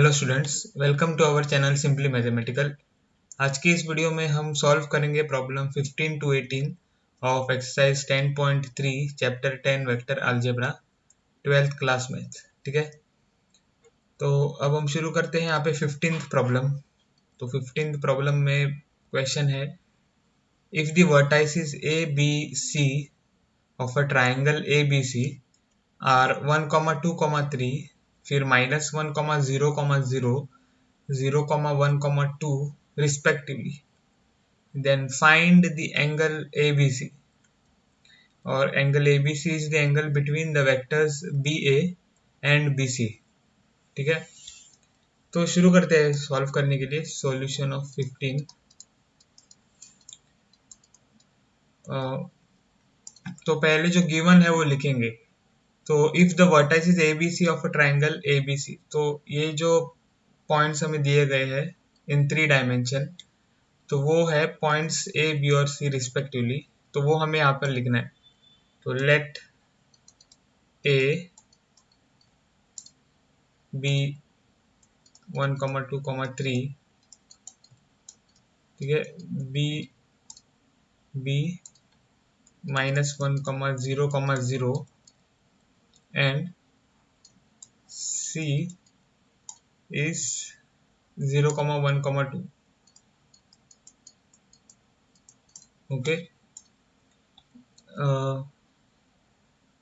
Hello students, welcome to our channel simply mathematical. आज की इस वीडियो में हम सॉल्व करेंगे problem 15 to 18 of exercise 10.3 chapter 10 vector algebra 12th class math. ठीक है, तो अब हम शुरू करते हैं यहाँ पे 15th प्रॉब्लम। तो 15th प्रॉब्लम में क्वेश्चन है, if the vertices A B C of a triangle A B C are 1,2,3 फिर -1,0,0 0,1,2 respectively, then find the angle ABC, और angle ABC is the angle between the vectors BA and BC। ठीक है, तो शुरू करते हैं solve करने के लिए। Solution of 15। तो पहले जो गिवन है वो लिखेंगे। तो if the vertices ABC of a triangle ABC, तो ये जो पॉइंट्स हमें दिए गए हैं इन 3 डायमेंशन, तो वो है पॉइंट्स ए बी और सी रिस्पेक्टिवली, तो वो हमें यहाँ पर लिखना है। तो लेट ए बी 1,2,3, ठीक है, B B -1,0,0 and C is 0,1,2। okay,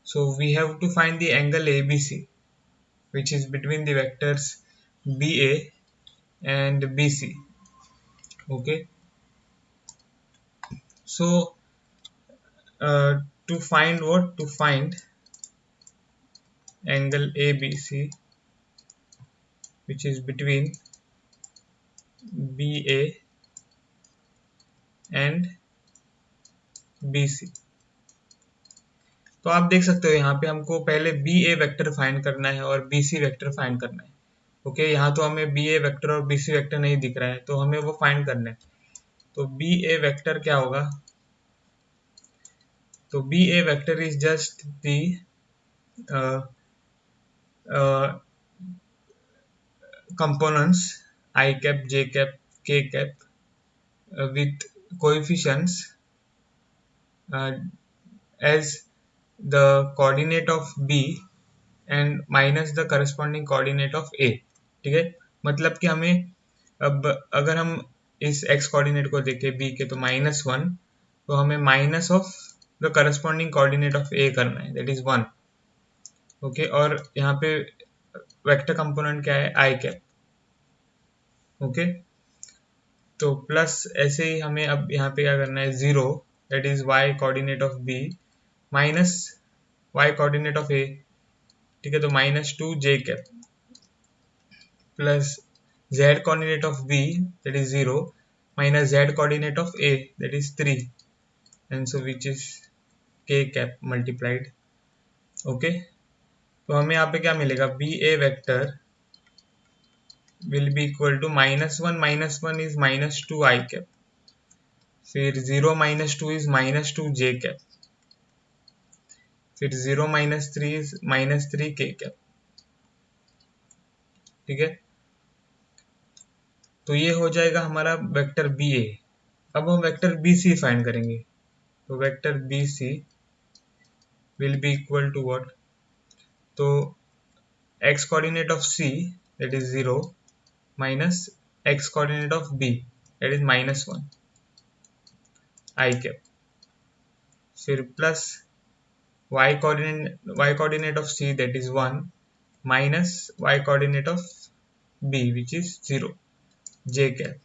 so we have to find the angle ABC which is between the vectors BA and BC. okay, so to find angle ABC which is between BA and BC, तो आप देख सकते हो यहाँ पे हमको पहले BA vector find करना है और BC वेक्टर फाइंड करना है। ओके, यहाँ तो हमें BA वेक्टर और BC वेक्टर नहीं दिख रहा है, तो हमें वो फाइंड करना है। तो BA वेक्टर क्या होगा? तो BA vector is just the components I cap, J cap, K cap with coefficients as the coordinate of B and minus the corresponding coordinate of A। ठीक है, मतलब कि हमें अब अगर हम इस x कोऑर्डिनेट को देखें b के, तो -1, तो हमें minus of the corresponding coordinate of a करना है, दैट इज 1। ओके, और यहाँ पे वेक्टर कंपोनेंट क्या है? आई कैप। ओके, तो प्लस ऐसे ही हमें अब यहाँ पे क्या करना है? 0, that is y coordinate of b minus y coordinate of a। ठीक है, तो -2 j cap plus z coordinate of b, that is 0, minus z coordinate of a, that is 3, and so which is k cap multiplied। okay, तो हमें यहाँ पे क्या मिलेगा? BA vector will be equal to -1 is -2 I cap, फिर 0 -2 is -2 j cap, फिर 0 -3 is -3 k cap। ठीक है, तो ये हो जाएगा हमारा वेक्टर BA। अब हम वेक्टर BC फाइंड करेंगे। तो vector BC will be equal to what? तो x coordinate of C, that is 0, minus x coordinate of B, that is -1 I cap, फिर plus y coordinate of C, that is 1, minus y coordinate of B, which is 0 j cap,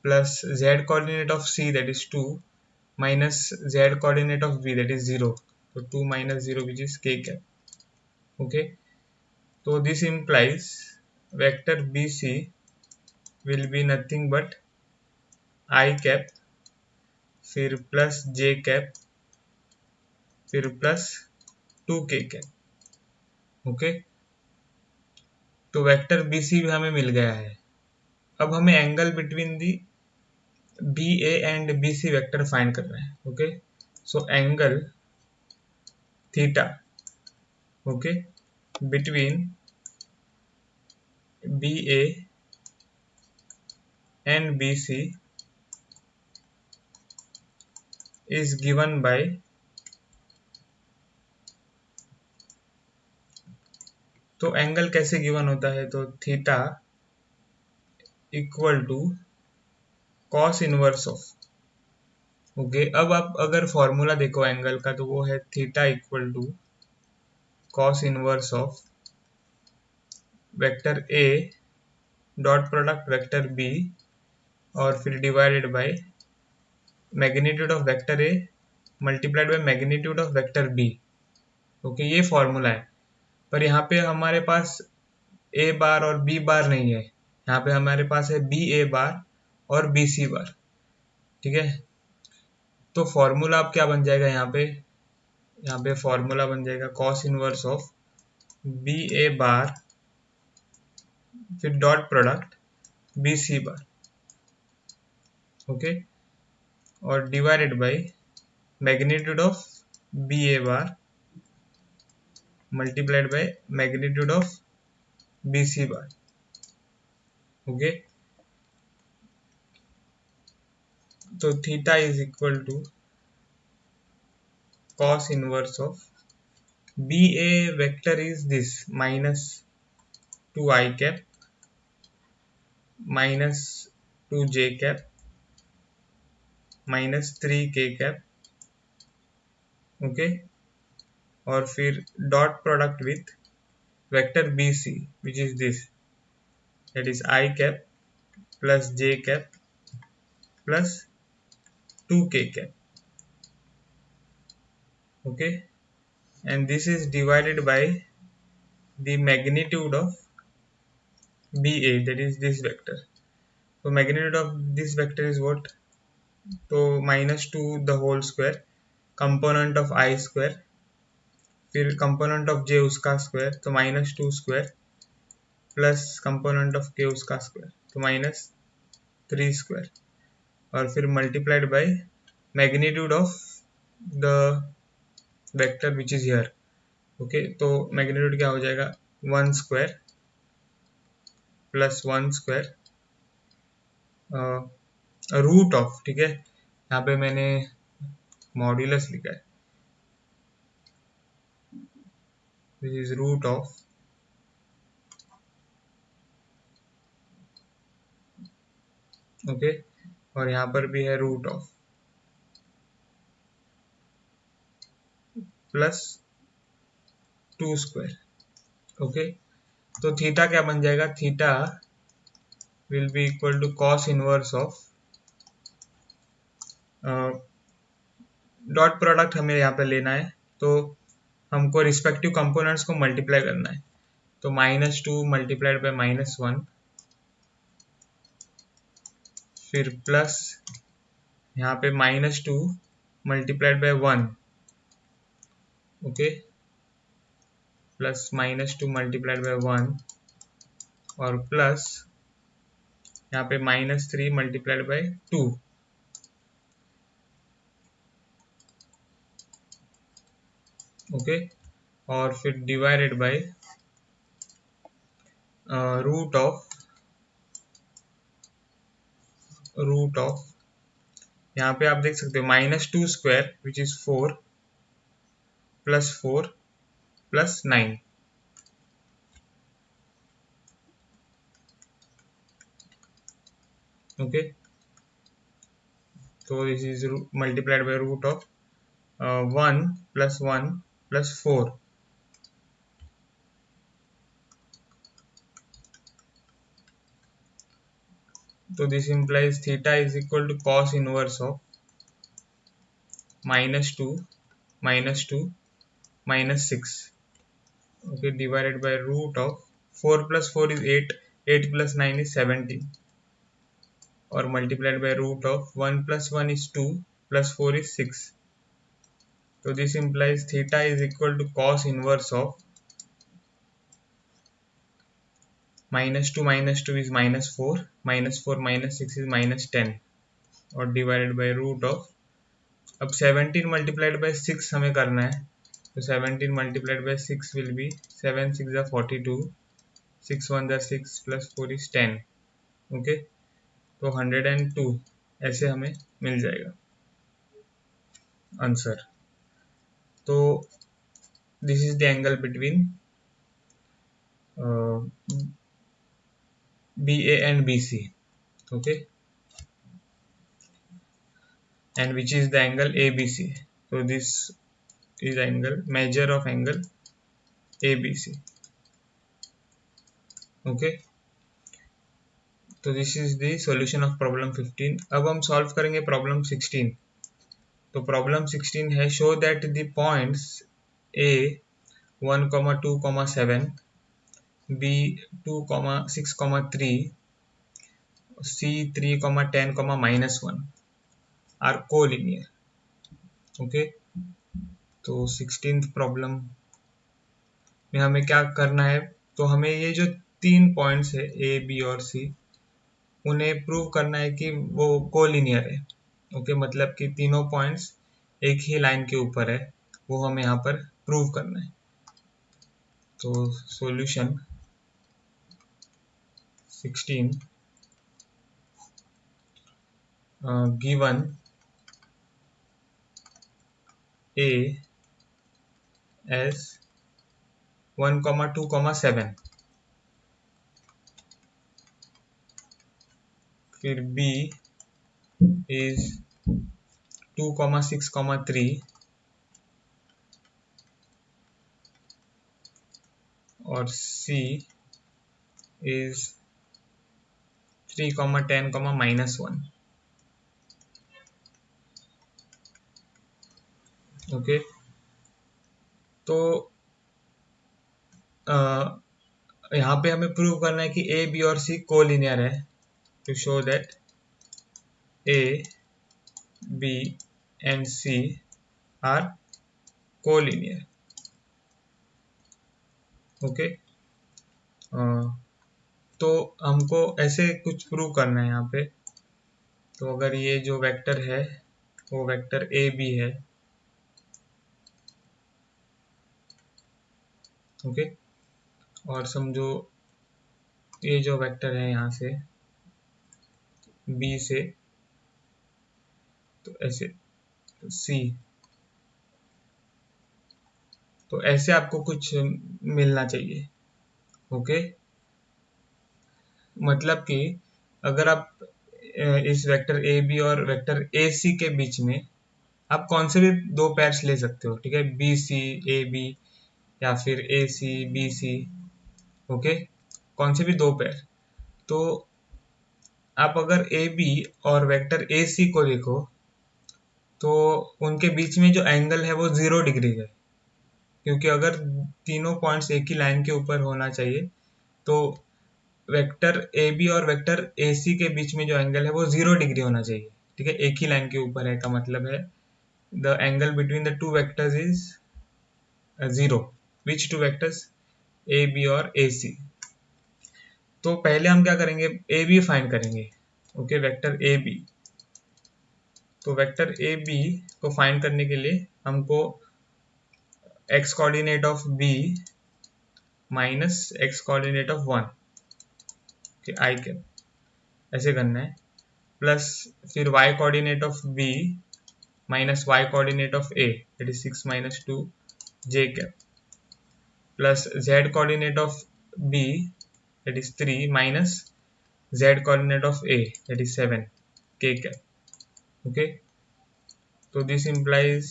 plus z coordinate of C, that is 2, minus z coordinate of B, that is 0, so 2 minus 0, which is k cap। okay, so this implies vector BC will be nothing but I cap, फिर plus j cap, फिर plus 2k cap। Okay, तो vector BC भी हमें मिल गया है। अब हमें angle between the BA and BC vector find करना है। Okay, so angle theta, okay, between BA and BC is given by, तो एंगल कैसे गिवन होता है, तो theta equal to cos inverse of, okay. अब आप अगर फॉर्मूला देखो एंगल का, तो वो है theta equal to cos inverse of vector A dot product vector B और फिर divided by magnitude of vector A multiplied by magnitude of vector B, okay. ये फॉर्मूला है। पर यहाँ पे हमारे पास ए बार और बी बार नहीं है, यहाँ पे हमारे पास है बी ए बार और बी सी बार, ठीक है। तो फॉर्मूला अब क्या बन जाएगा यहाँ पे फॉर्मूला बन जाएगा cos inverse of B A bar फिर dot product B C bar, okay, और divided by magnitude of B A bar multiplied by magnitude of B C bar, okay. तो theta is equal to cos inverse of BA vector is this minus 2 I cap minus 2 J cap minus 3 K cap, okay. और फिर dot product with vector BC which is this, that is I cap plus J cap plus 2K cap, okay, and this is divided by the magnitude of BA, that is this vector. So magnitude of this vector is what, तो -2 the whole square component of I square फिर component of J उसका square तो -2 square plus component of के उसका square तो -3 square और फिर multiplied by magnitude of the vector which is here, okay. तो मैग्नीट्यूड क्या हो जाएगा 1 square plus 1 square root of, ठीक है। यहाँ पे मैंने मॉड्यूलस लिखा है, this is root of, okay, और यहाँ पर भी है root of plus 2 square, okay. तो थीटा क्या बन जाएगा, theta will be equal to cos inverse of dot product हमें यहाँ पे लेना है, तो हमको रिस्पेक्टिव कंपोनेंट्स को मल्टीप्लाई करना है, तो -2 मल्टीप्लाइड बाय -1 फिर प्लस यहाँ पे -2 multiplied by 1, okay, plus -2 multiplied by 1 और प्लस यहाँ पे -3 मल्टीप्लाइड बाय 2, ओके, और फिर डिवाइडेड बाय रूट ऑफ यहाँ पे आप देख सकते हो -2 square which is 4 plus 4 plus 9, okay. तो this is multiplied by root of 1 plus 1 plus 4, तो this implies theta is equal to cos inverse of -2 -2 -6, okay, divided by root of 4 plus 4 is 8, 8 plus 9 is 17 और multiplied by root of 1 plus 1 is 2 plus 4 is 6, so this implies theta is equal to cos inverse of -2 -2 is -4 -4 -6 is -10 और divided by root of, अब 17 multiplied by 6 हमें करना है, तो 17 multiplied by 6 will be 7 6 42 6 1 jar 6 plus 4 is 10. Okay, तो 102 ऐसे हमें मिल जाएगा आंसर. तो this is the angle between BA and BC. Okay, and which is the angle ABC. So this is angle, measure of angle ABC. Okay, तो this is the solution of problem 15. अब हम solve करेंगे problem 16. तो problem 16 है, show that the points A 1,2,7, B 2,6,3, C 3,10, -1 are collinear. Okay, तो 16th problem में हमें क्या करना है, तो हमें ये जो 3 पॉइंट्स है A, B और C, उन्हें प्रूव करना है कि वो कोलिनियर है. ओके, मतलब कि तीनों पॉइंट्स एक ही लाइन के ऊपर है, वो हमें यहाँ पर प्रूव करना है. तो सॉल्यूशन 16, गिवन A as 1,2,7, फिर B is 2,6,3 और C is 3,10, -1. ओके, तो यहाँ पे हमें प्रूव करना है कि A, B और C कोलिनियर है. To show that A, B and C are collinear. Okay, तो हमको ऐसे कुछ प्रूव करना है यहाँ पे. तो अगर ये जो वेक्टर है वो वेक्टर ए बी है. ओके, और समझो ये जो वेक्टर है यहाँ से बी से, तो ऐसे सी, तो ऐसे आपको कुछ मिलना चाहिए. ओके, मतलब कि अगर आप इस वेक्टर ए बी और वेक्टर ए सी के बीच में आप कौन से भी दो पेयर्स ले सकते हो. ठीक है, बी सी ए बी या फिर ए सी बी सी. ओके, कौन से भी दो पेयर. तो आप अगर ए बी और वेक्टर ए सी को देखो तो उनके बीच में जो एंगल है वो 0 डिग्री है, क्योंकि अगर तीनों पॉइंट्स एक ही लाइन के ऊपर होना चाहिए तो वेक्टर ए बी और वेक्टर ए सी के बीच में जो एंगल है वो 0 डिग्री होना चाहिए. ठीक है, एक ही लाइन के ऊपर है का मतलब है the angle between the two vectors is 0. Which two vectors, A B और ए सी. तो पहले हम क्या करेंगे, ए बी फाइंड करेंगे. Okay, vector A B. तो वेक्टर ए बी को फाइंड करने के लिए हमको X coordinate of B minus X coordinate of 1 I cap ऐसे करना है, प्लस फिर y coordinate of b minus y coordinate of a that is 6 - 2 j cap, plus z coordinate of b that is 3 minus z coordinate of a that is 7 k cap. Okay, तो this implies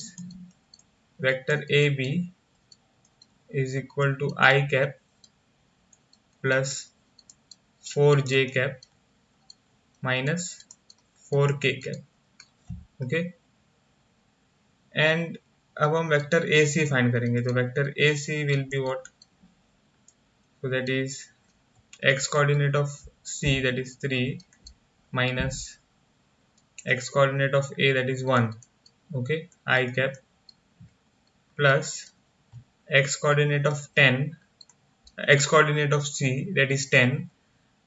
vector A B is equal to I cap plus 4j cap minus 4k cap. Okay, and अब हम vector A C find करेंगे. तो vector A C will be what, so that is x coordinate of c that is 3 minus x coordinate of a that is 1. Okay, I cap plus x coordinate of 10, x coordinate of c that is 10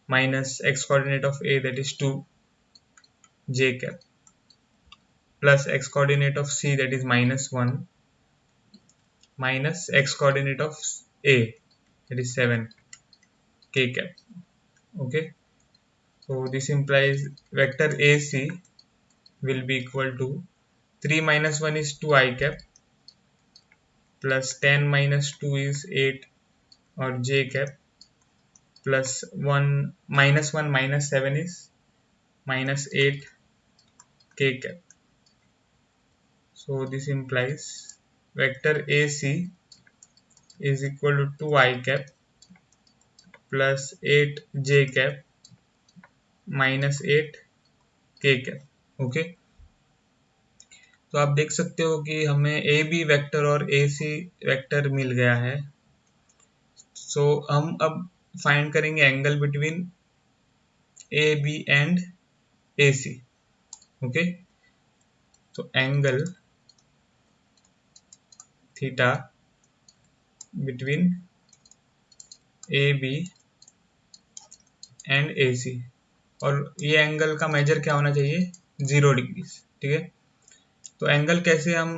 minus x coordinate of a that is 2 j cap plus x coordinate of c that is -1 minus x coordinate of a that is 7 k cap. Okay, so this implies vector AC will be equal to 3 minus 1 is 2 I cap plus 10 minus 2 is 8 or j cap plus 1 minus 1 minus 7 is minus 8 k cap. So this implies vector AC is equal to 2 I cap plus 8 j cap minus 8 k cap. Okay, तो आप देख सकते हो कि हमें A B vector और A C vector मिल गया है. सो हम अब फाइंड करेंगे angle between A B and A C. Okay, तो angle theta between A B and A C, और ये एंगल का मेजर क्या होना चाहिए, 0 डिग्री. ठीक है, तो एंगल कैसे हम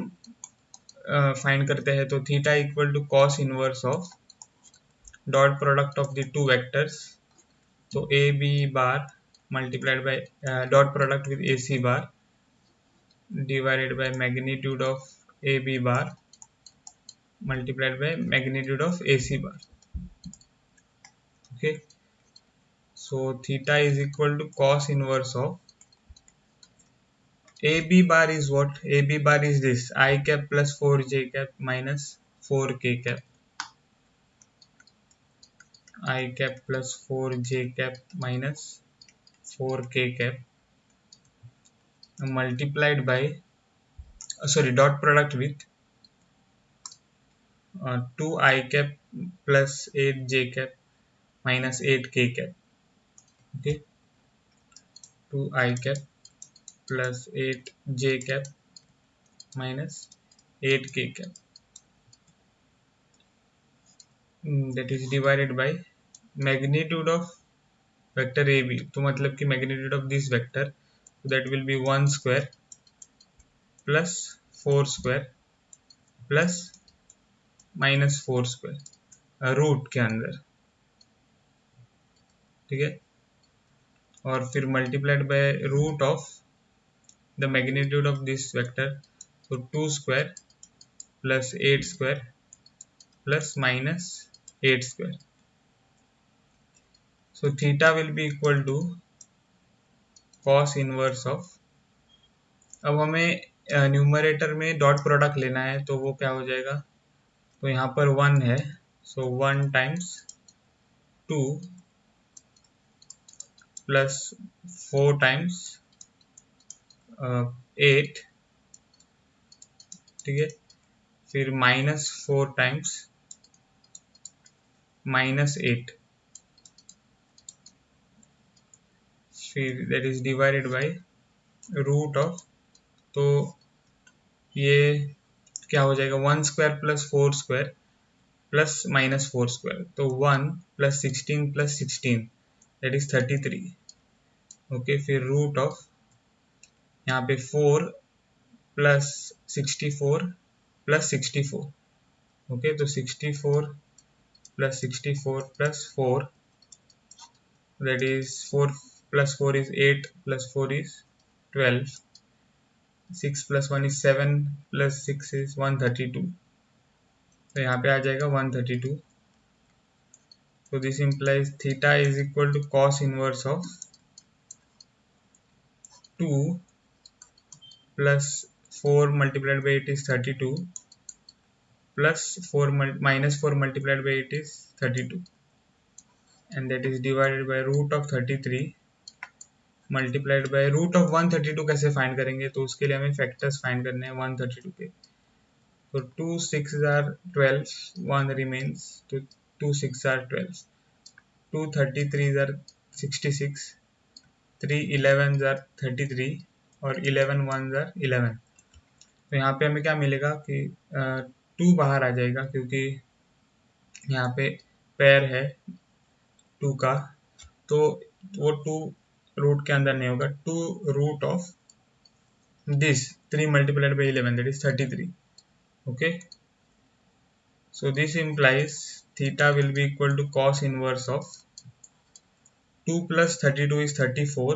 फाइंड करते हैं, तो theta equal to cos inverse of dot product of the two vectors. तो A B bar multiplied by dot product with A C bar divided by magnitude of AB bar multiplied by magnitude of AC bar. Okay, so theta is equal to cos inverse of AB bar is what? AB bar is this I cap plus 4j cap minus 4k cap. I cap plus 4j cap minus 4k cap multiplied by dot product with 2 I cap plus 8 j cap minus 8 k cap. Okay, 2 I cap plus 8 j cap minus 8 k cap, that is divided by magnitude of vector AB. तो मतलब कि magnitude of this vector, so that will be 1 square plus 4 square plus minus 4 square root के अंदर. ठीक है, और फिर multiplied by root of the magnitude of this vector, so 2 square plus 8 square plus minus 8 square. So theta will be equal to cos inverse of, अब हमें numerator में dot product लेना है, तो वो क्या हो जाएगा, तो यहाँ पर 1 है, सो 1 टाइम्स 2 प्लस 4 टाइम्स 8. ठीक है, फिर माइनस 4 टाइम्स माइनस 8, फिर that is divided by root of, तो ये क्या हो जाएगा, 1 square plus 4 square plus minus 4 square, तो 1 plus 16 plus 16 that is 33. Okay, फिर रूट ऑफ यहाँ पे 4 प्लस 64 प्लस 64. ओके, तो 64 plus 64 plus 4 that is 4 plus 4 is 8 plus 4 is 12. 6 plus 1 is 7 plus 6 is 132. तो यहाँ पे आ जाएगा 132. So this implies theta is equal to cos inverse of 2 plus 4 multiplied by 8 is 32 plus 4 minus 4 multiplied by 8 is 32, and that is divided by root of 33 multiplied by root of 132. कैसे find करेंगे, तो उसके लिए हमें factors find करने हैं 132 के. तो 2 6 आर 12, 1 रिमेन्स, तो 2 6 आर 12, 2 33 आर 66, 3 11 आर 33 और 11 1 आर 11. तो यहाँ पे हमें क्या मिलेगा कि 2 बाहर आ जाएगा, क्योंकि यहाँ पे पेयर है 2 का, तो वो 2 रूट के अंदर नहीं होगा. 2 root of this 3 multiplied by 11, that is 33. Okay, so this implies theta will be equal to cos inverse of 2 plus 32 is 34,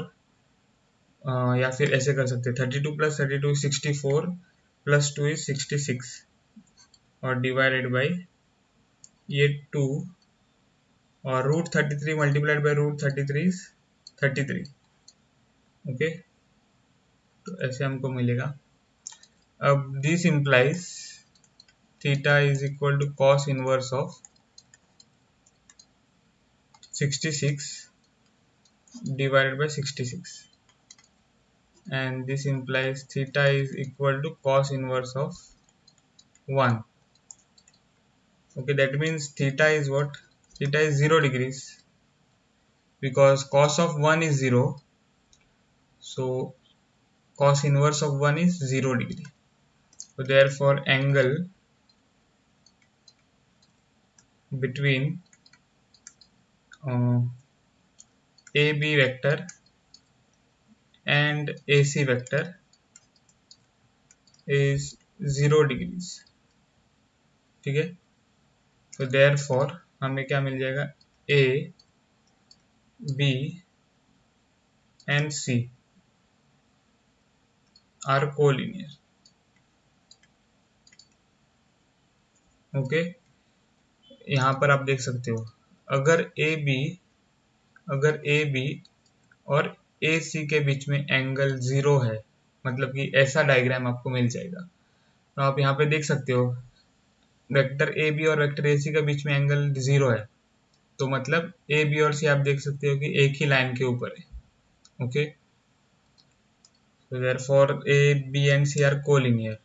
या फिर ऐसे कर सकते हैं 32 प्लस 32 64 प्लस 2 इज 66 और डिवाइडेड बाई ये 2 और root 33 multiplied by root 33 is 33। Okay, तो ऐसे हमको मिलेगा। अब this implies theta is equal to cos inverse of 66 divided by 66, and this implies theta is equal to cos inverse of 1. Okay, that means theta is what? Theta is 0 degrees because cos of 1 is 0, so cos inverse of 1 is 0 degree. So therefore angle between AB vector and AC vector is 0 degrees. ठीक है, तो therefore हमें क्या मिल जाएगा? A, B and C are collinear. Okay, यहाँ पर आप देख सकते हो अगर ए बी और ए सी के बीच में एंगल 0 है, मतलब कि ऐसा डायग्राम आपको मिल जाएगा। तो आप यहाँ पे देख सकते हो वेक्टर ए बी और वेक्टर ए सी के बीच में एंगल 0 है, तो मतलब ए बी और सी आप देख सकते हो कि एक ही लाइन के ऊपर है। Okay, so therefore A, B and C are collinear.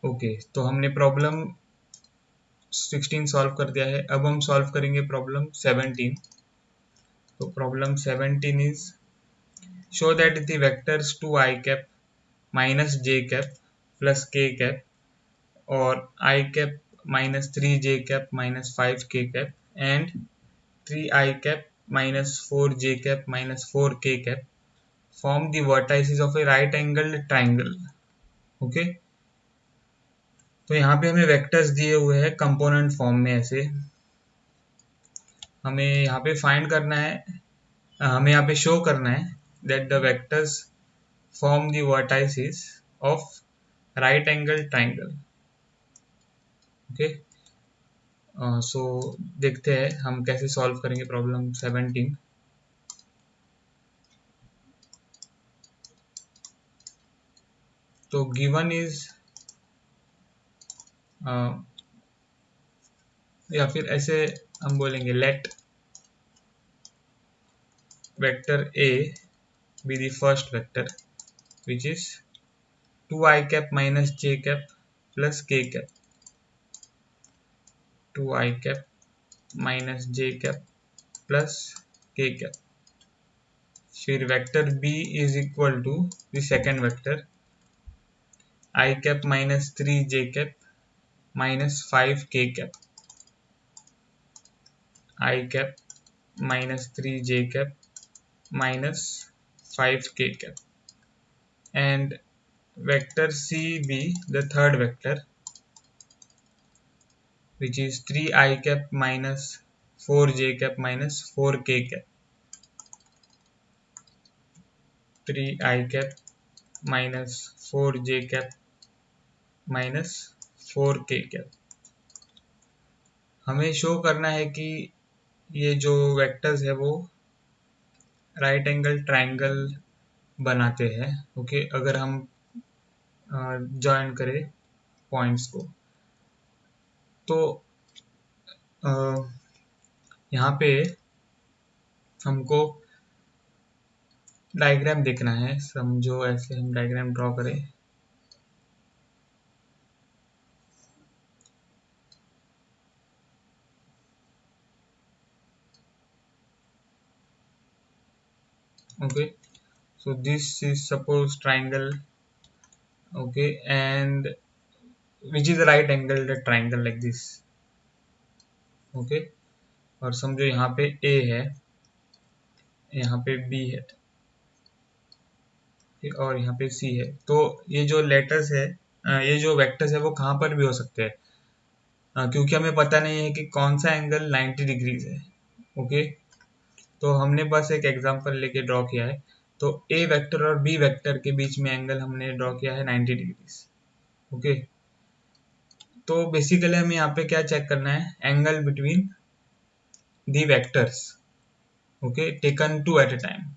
Okay, तो हमने प्रॉब्लम 16 सॉल्व कर दिया है। अब हम सॉल्व करेंगे प्रॉब्लम 17। तो problem 17 is show that the vectors 2 I cap minus J cap plus के कैप और आई कैप माइनस 3 जे कैप माइनस 5 के cap and 3 I cap minus 4 J cap minus 4 के cap form the vertices of a right angled triangle. Okay, तो यहाँ पे हमें vectors दिए हुए हैं कंपोनेंट फॉर्म में। ऐसे हमें यहाँ पे फाइंड करना है, हमें यहाँ पे शो करना है that the vectors form the vertices of right angle triangle. Okay, so देखते हैं हम कैसे सॉल्व करेंगे प्रॉब्लम 17। तो गिवन इज या फिर ऐसे हम बोलेंगे let vector A be the first vector which is 2 i cap minus j cap plus k cap, 2 i cap minus j cap plus k cap। फिर vector B is equal to the second vector I cap minus 3 j cap minus 5 k cap, I cap minus 3 j cap minus 5 k cap, and vector C be the third vector which is 3 I cap minus 4 j cap minus 4 k cap, 3 I cap minus 4 j cap minus 4 k cap। हमें show करना है कि ये जो vectors है वो right angle triangle बनाते हैं। ओके, अगर हम जॉइन करें पॉइंट्स को, तो यहाँ पे हमको डायग्राम देखना है। समझो ऐसे हम डायग्राम ड्रॉ करें। Okay, so this is suppose triangle, okay, and which is the right angled triangle like this। okay, और समझो यहाँ पे A है, यहाँ पे B है, और यहाँ पे C है। तो ये जो लेटर्स है, ये जो वेक्टर्स है वो कहाँ पर भी हो सकते हैं, क्योंकि हमें पता नहीं है कि कौन सा एंगल 90 डिग्रीज है। ओके, तो हमने बस एक एग्जांपल लेके ड्रॉ किया है। तो ए वेक्टर और बी वेक्टर के बीच में एंगल हमने ड्रॉ किया है 90 डिग्रीज। ओके, तो बेसिकली हमें यहाँ पे क्या चेक करना है, angle between the vectors, okay, taken two at a time.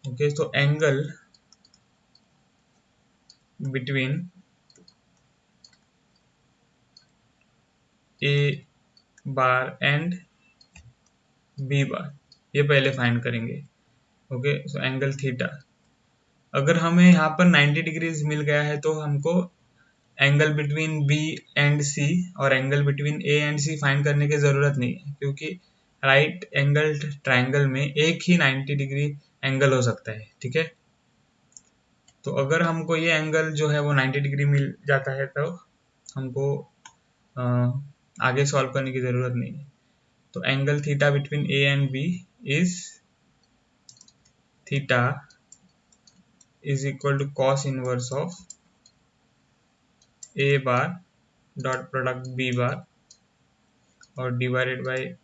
Okay, so angle between A bar and B bar, ये पहले फाइंड करेंगे। ओके, सो एंगल थीटा, अगर हमें यहाँ पर 90 डिग्रीज मिल गया है तो हमको angle between B and C और angle between A and C find करने की ज़रूरत नहीं है, क्योंकि राइट एंगल ट्राइंगल में एक ही 90 डिग्री एंगल हो सकता है। ठीक है, तो अगर हमको ये एंगल जो है वो 90 डिग्री मिल जाता है तो हमको आगे सॉल्व करने की ज़रूरत नहीं है। तो angle theta between A and B is theta is equal to cos inverse of A bar dot product B bar और divided by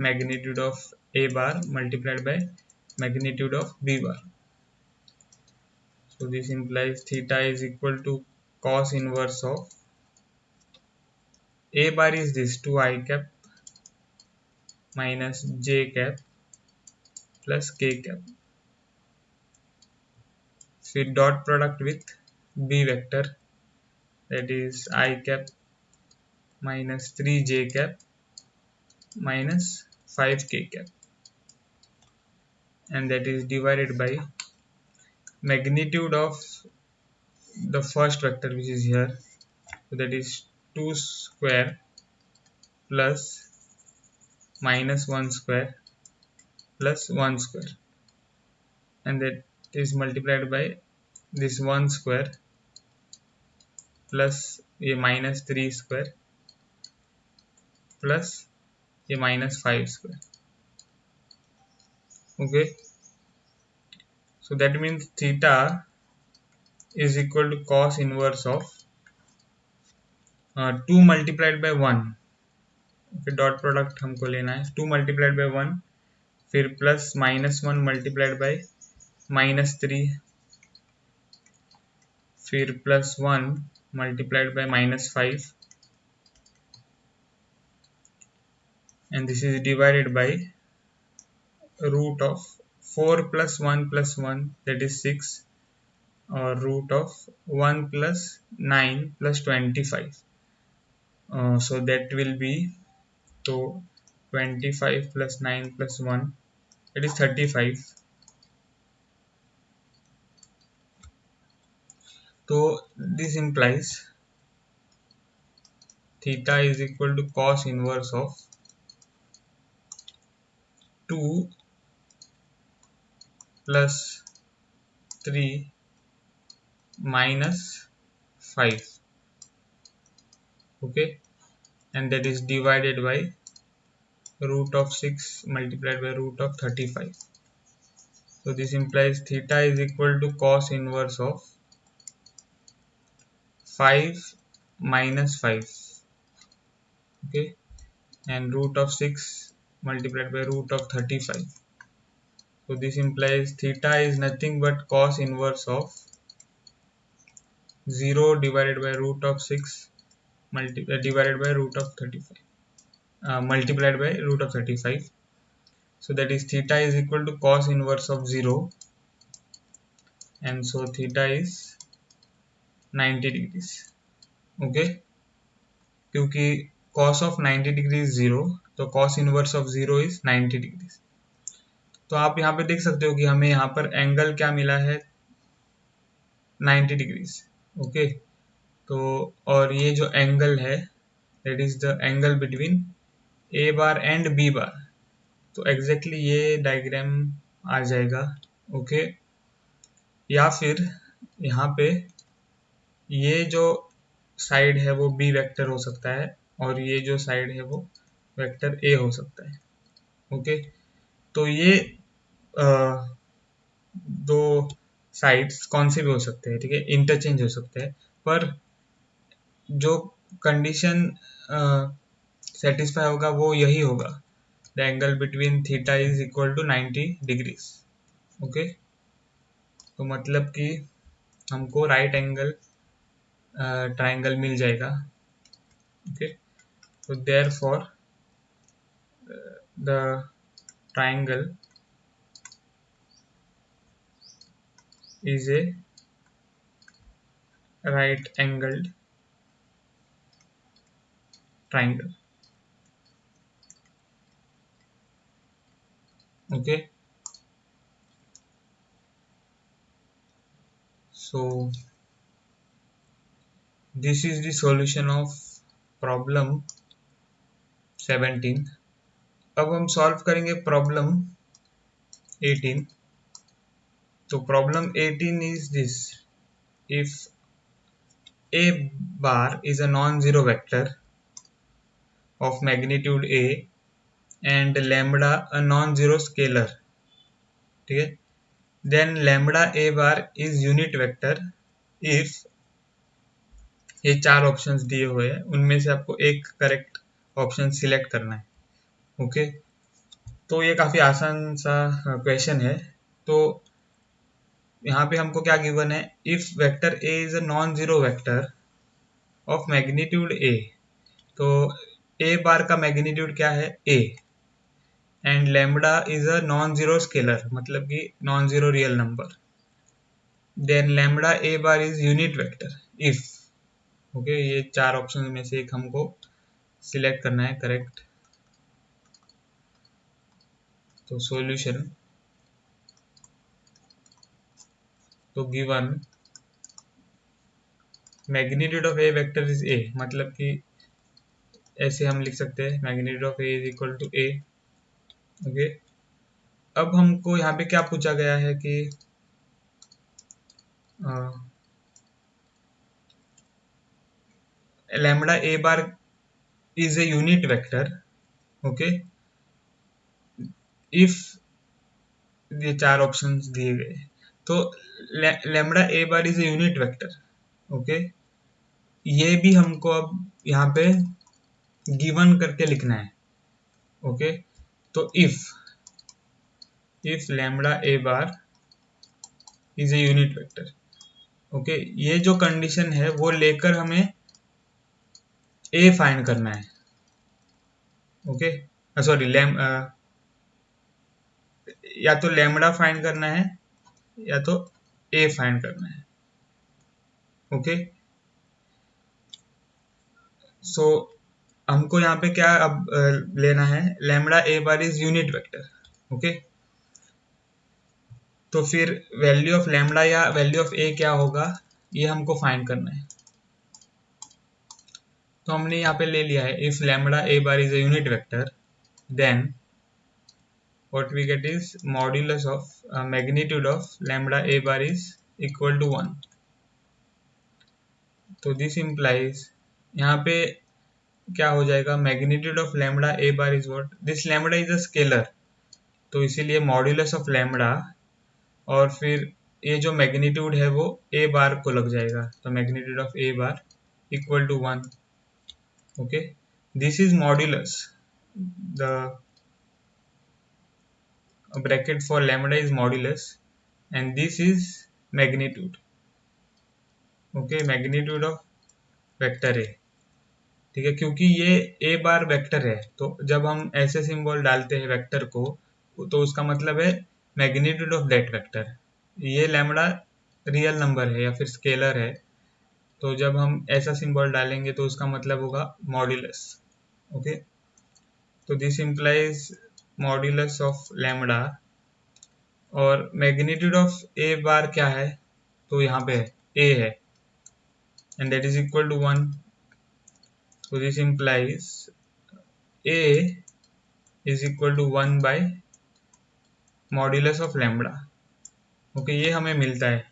magnitude of A bar multiplied by magnitude of B bar. So this implies theta is equal to cos inverse of a bar is this 2 I cap minus j cap plus k cap, फिर dot product with b vector that is I cap minus 3j cap minus 5k cap, and that is divided by magnitude of the first vector which is here, so that is 2 square plus minus 1 square plus 1 square, and that is multiplied by this 1 square plus ये minus 3 square plus ये minus 5 square. Okay, so that means theta is equal to cos inverse of 2 multiplied by 1. फिर dot product हमको लेना है 2 multiplied by 1, फिर plus minus 1 multiplied by -3, फिर plus 1 multiplied by -5, and this is divided by root of 4 plus 1 plus 1, that is 6, or root of 1 plus 9 plus 25. So that will be, so 25 plus 9 plus 1, that is 35. So this implies theta is equal to cos inverse of 2 plus 3 minus 5. Okay, and that is divided by root of 6 multiplied by root of 35. So this implies theta is equal to cos inverse of 5 minus 5. Okay, and root of 6 multiplied by root of 35. So this implies theta is nothing but cos inverse of 0 divided by root of 6 divided by root of 35, multiplied by root of 35. So that is theta is equal to cos inverse of 0, and so theta is 90 degrees. Okay, क्योंकि cos of 90 degree is 0, तो cos inverse of 0 is 90 degrees. तो आप यहाँ पे देख सकते हो कि हमें यहाँ पर एंगल क्या मिला है, 90 डिग्रीज। ओके, तो और ये जो एंगल है that is the angle between A bar and B bar, तो एग्जैक्टली ये डायग्राम आ जाएगा। ओके, या फिर यहाँ पे ये जो साइड है वो बी वेक्टर हो सकता है और ये जो साइड है वो वेक्टर ए हो सकता है। ओके, तो ये दो साइड्स कौन से भी हो सकते हैं, ठीक है, इंटरचेंज हो सकते हैं, पर जो कंडीशन सेटिस्फाई होगा वो यही होगा the angle between theta is equal to 90 degrees. Okay, तो मतलब कि हमको राइट एंगल ट्राइंगल मिल जाएगा। ओके, तो therefore the triangle is a right angled triangle. Okay, so this is the solution of problem 17। अब हम सॉल्व करेंगे problem 18। तो problem 18 is this: if a bar is a non-zero vector of magnitude a and lambda a non-zero scalar, ठीक है, then lambda a bar is unit vector if, ये चार options दिए हुए हैं, उनमें से आपको एक करेक्ट ऑप्शन सिलेक्ट करना है। ओके, तो ये काफ़ी आसान सा क्वेश्चन है। तो यहाँ पे हमको क्या गिवन है, if vector A is a non zero vector of magnitude A, तो ए बार का मैग्नीट्यूड क्या है, A, and lambda is a non zero scalar, मतलब कि non zero real number, then lambda A bar is unit vector if. Okay, ये चार option में से एक हमको सिलेक्ट करना है करेक्ट। तो सॉल्यूशन, तो given magnitude of a vector is A, मतलब कि ऐसे हम लिख सकते हैं magnitude of A is equal to A. Okay, अब हमको यहाँ पे क्या पूछा गया है कि lambda A bar is a unit vector. Okay, if ये चार ऑप्शंस दिए गए, तो lambda A bar is a unit vector. Okay, ये भी हमको अब यहाँ पे गिवन करके लिखना है। ओके, तो if lambda A bar is a unit vector, okay, ये जो कंडीशन है वो लेकर हमें ए फाइंड करना है। ओके, सॉरी, या तो लैम्बडा फाइंड करना है या तो ए फाइंड करना है। ओके, सो हमको यहाँ पे क्या अब लेना है, lambda A bar is unit vector. Okay, तो फिर वैल्यू ऑफ लैम्बडा या वैल्यू ऑफ ए क्या होगा, ये हमको फाइंड करना है। तो हमने यहाँ पे ले लिया है, if lambda A bar is a unit vector, then what we get is modulus of magnitude of lambda a bar is equal to 1। तो दिस implies, यहाँ पे क्या हो जाएगा, magnitude of lambda a bar is what, this lambda is a scalar, तो इसीलिए modulus of lambda और फिर ये जो मैग्नीट्यूड है वो a बार को लग जाएगा, तो magnitude of a bar equal to 1। Okay, this is modulus, the bracket for lambda is modulus and this is magnitude। Okay, magnitude of vector ए, ठीक है, क्योंकि ये ए बार वेक्टर है, तो जब हम ऐसे सिंबल डालते हैं वेक्टर को, तो उसका मतलब है मैग्नीट्यूड ऑफ दैट वेक्टर। ये लैम्बडा रियल नंबर है या फिर स्केलर है, तो जब हम ऐसा सिंबल डालेंगे तो उसका मतलब होगा मॉड्यूलस। ओके, तो this implies modulus of lambda, और मैग्नीट्यूड ऑफ ए बार क्या है, तो यहाँ पे ए है and that is equal to 1। so this implies a is equal to 1 by modulus of lambda। Okay, ये हमें मिलता है।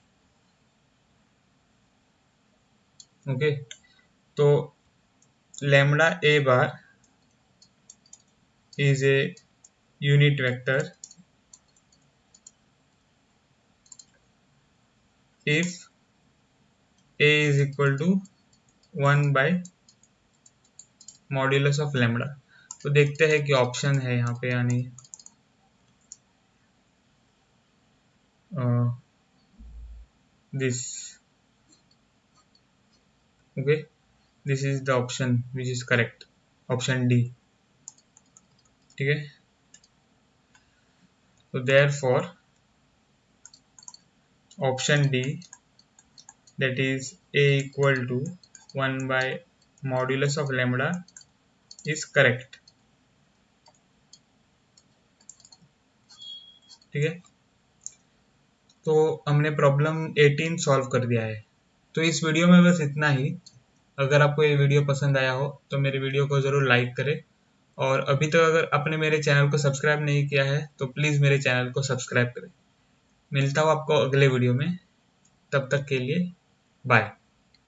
ओके, तो lambda a bar is a unit vector if a is equal to 1 by modulus of lambda। तो देखते हैं कि option है यहाँ पे या नहीं। This okay, this is the option which is correct, option D. ठीक है, तो therefore option D, that is a equal to 1 by modulus of lambda is correct। ठीक है, तो हमने प्रॉब्लम 18 सॉल्व कर दिया है। तो इस वीडियो में बस इतना ही। अगर आपको ये वीडियो पसंद आया हो तो मेरे वीडियो को ज़रूर लाइक करें, और अभी तक अगर आपने मेरे चैनल को सब्सक्राइब नहीं किया है तो प्लीज़ मेरे चैनल को सब्सक्राइब करें। मिलता हूँ आपको अगले वीडियो में, तब तक के लिए बाय।